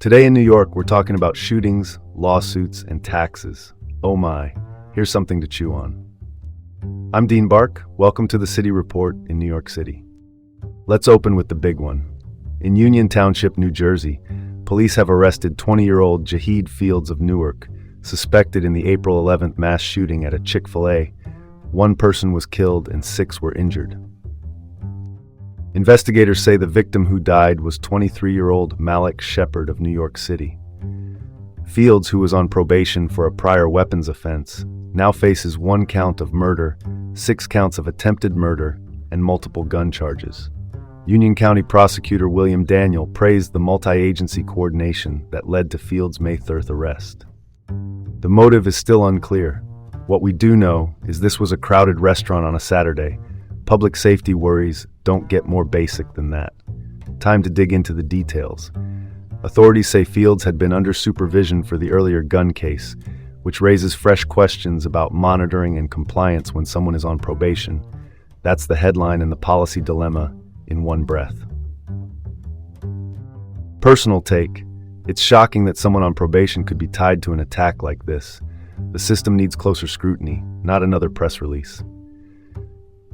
Today in New York, we're talking about shootings, lawsuits, and taxes. Oh my, here's something to chew on. I'm Dean Bark. Welcome to the City Report in New York City. Let's open with the big one. In Union Township, New Jersey, police have arrested 20-year-old Jaheed Fields of Newark, suspected in the April 11th mass shooting at a Chick-fil-A. One person was killed and 6 were injured. Investigators say the victim who died was 23-year-old Malik Shepard of New York City. Fields, who was on probation for a prior weapons offense, now faces 1 count of murder, 6 counts of attempted murder, and multiple gun charges. Union County Prosecutor William Daniel praised the multi-agency coordination that led to Fields' May 3rd arrest. The motive is still unclear. What we do know is this was a crowded restaurant on a Saturday. Public safety worries don't get more basic than that. Time to dig into the details. Authorities say Fields had been under supervision for the earlier gun case, which raises fresh questions about monitoring and compliance when someone is on probation. That's the headline and the policy dilemma in one breath. Personal take. It's shocking that someone on probation could be tied to an attack like this. The system needs closer scrutiny, not another press release.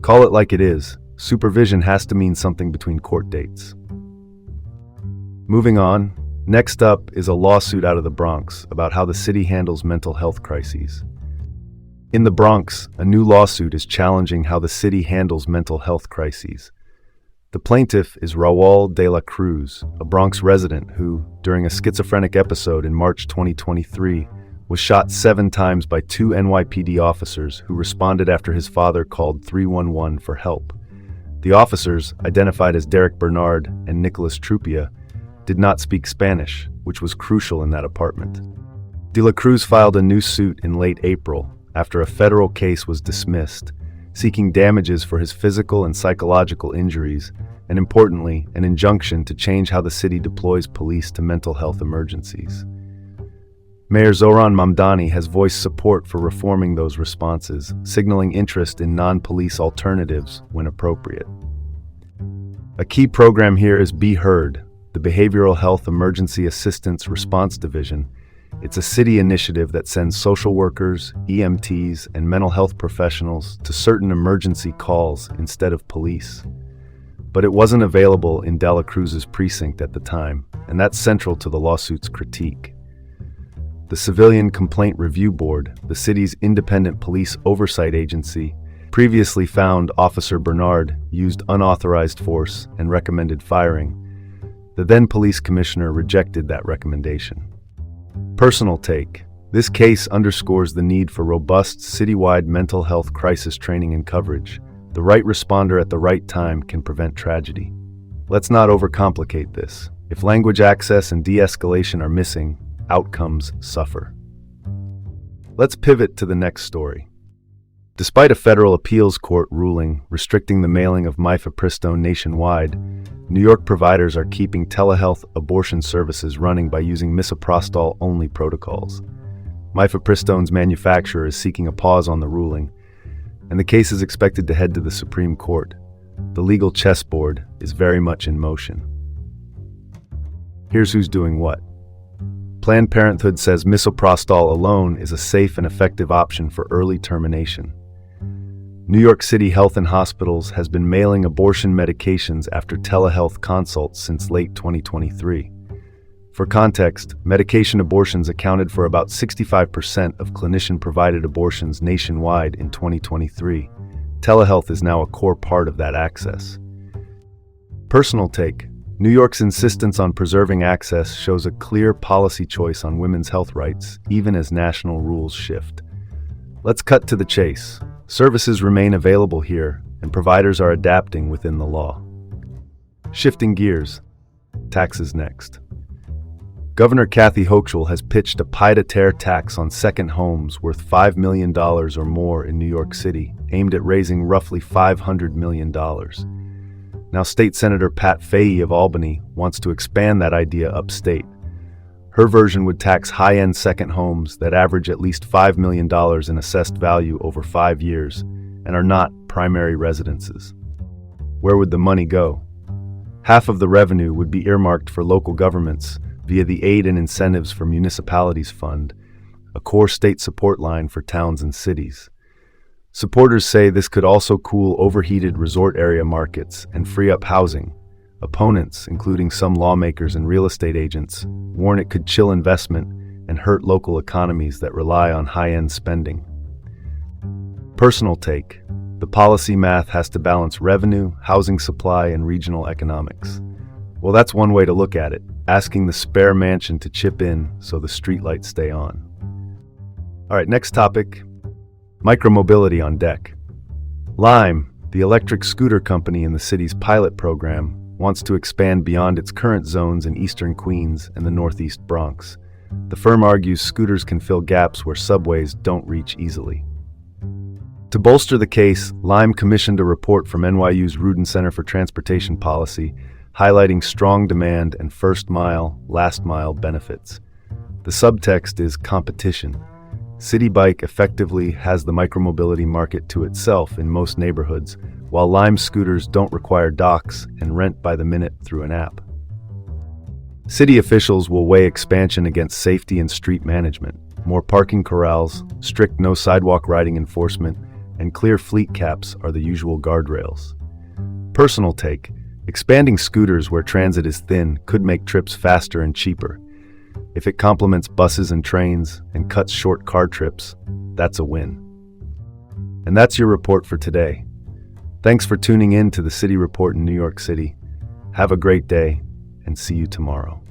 Call it like it is. Supervision has to mean something between court dates. Moving on, next up is a lawsuit out of the Bronx about how the city handles mental health crises. In the Bronx, a new lawsuit is challenging how the city handles mental health crises. The plaintiff is Raul de la Cruz, a Bronx resident who, during a schizophrenic episode in March 2023, was shot 7 times by 2 NYPD officers who responded after his father called 311 for help. The officers, identified as Derek Bernard and Nicholas Trupia, did not speak Spanish, which was crucial in that apartment. De la Cruz filed a new suit in late April after a federal case was dismissed, seeking damages for his physical and psychological injuries, and importantly, an injunction to change how the city deploys police to mental health emergencies. Mayor Zohran Mamdani has voiced support for reforming those responses, signaling interest in non-police alternatives when appropriate. A key program here is Be Heard, the Behavioral Health Emergency Assistance Response Division. It's a city initiative that sends social workers, EMTs, and mental health professionals to certain emergency calls instead of police. But it wasn't available in De La Cruz's precinct at the time, and that's central to the lawsuit's critique. The Civilian Complaint Review Board, the city's independent police oversight agency, previously found Officer Bernard used unauthorized force and recommended firing. The then police commissioner rejected that recommendation. Personal take. This case underscores the need for robust citywide mental health crisis training and coverage. The right responder at the right time can prevent tragedy. Let's not overcomplicate this. If language access and de-escalation are missing, outcomes suffer. Let's pivot to the next story. Despite a federal appeals court ruling restricting the mailing of mifepristone nationwide, New York providers are keeping telehealth abortion services running by using misoprostol-only protocols. Mifepristone's manufacturer is seeking a pause on the ruling, and the case is expected to head to the Supreme Court. The legal chessboard is very much in motion. Here's who's doing what. Planned Parenthood says misoprostol alone is a safe and effective option for early termination. New York City Health and Hospitals has been mailing abortion medications after telehealth consults since late 2023. For context, medication abortions accounted for about 65% of clinician-provided abortions nationwide in 2023. Telehealth is now a core part of that access. Personal take. New York's insistence on preserving access shows a clear policy choice on women's health rights, even as national rules shift. Let's cut to the chase. Services remain available here, and providers are adapting within the law. Shifting gears. Taxes next. Governor Kathy Hochul has pitched a pied-à-terre tax on second homes worth $5 million or more in New York City, aimed at raising roughly $500 million. Now, State Senator Pat Fahey of Albany wants to expand that idea upstate. Her version would tax high-end second homes that average at least $5 million in assessed value over 5 years and are not primary residences. Where would the money go? Half of the revenue would be earmarked for local governments, via the Aid and Incentives for Municipalities Fund, a core state support line for towns and cities. Supporters say this could also cool overheated resort area markets and free up housing. Opponents, including some lawmakers and real estate agents, warn it could chill investment and hurt local economies that rely on high-end spending. Personal take: the policy math has to balance revenue, housing supply, and regional economics. Well, that's one way to look at it, asking the spare mansion to chip in so the streetlights stay on. All right, next topic: micromobility on deck. Lime, the electric scooter company in the city's pilot program, wants to expand beyond its current zones in eastern Queens and the northeast Bronx. The firm argues scooters can fill gaps where subways don't reach easily. To bolster the case, Lime commissioned a report from NYU's Rudin Center for Transportation Policy, highlighting strong demand and first-mile, last-mile benefits. The subtext is competition. City Bike effectively has the micromobility market to itself in most neighborhoods, while Lime scooters don't require docks and rent by the minute through an app. City officials will weigh expansion against safety and street management. More parking corrals, strict no sidewalk riding enforcement, and clear fleet caps are the usual guardrails. Personal take: expanding scooters where transit is thin could make trips faster and cheaper. If it complements buses and trains and cuts short car trips, that's a win. And that's your report for today. Thanks for tuning in to the City Report in New York City. Have a great day, and see you tomorrow.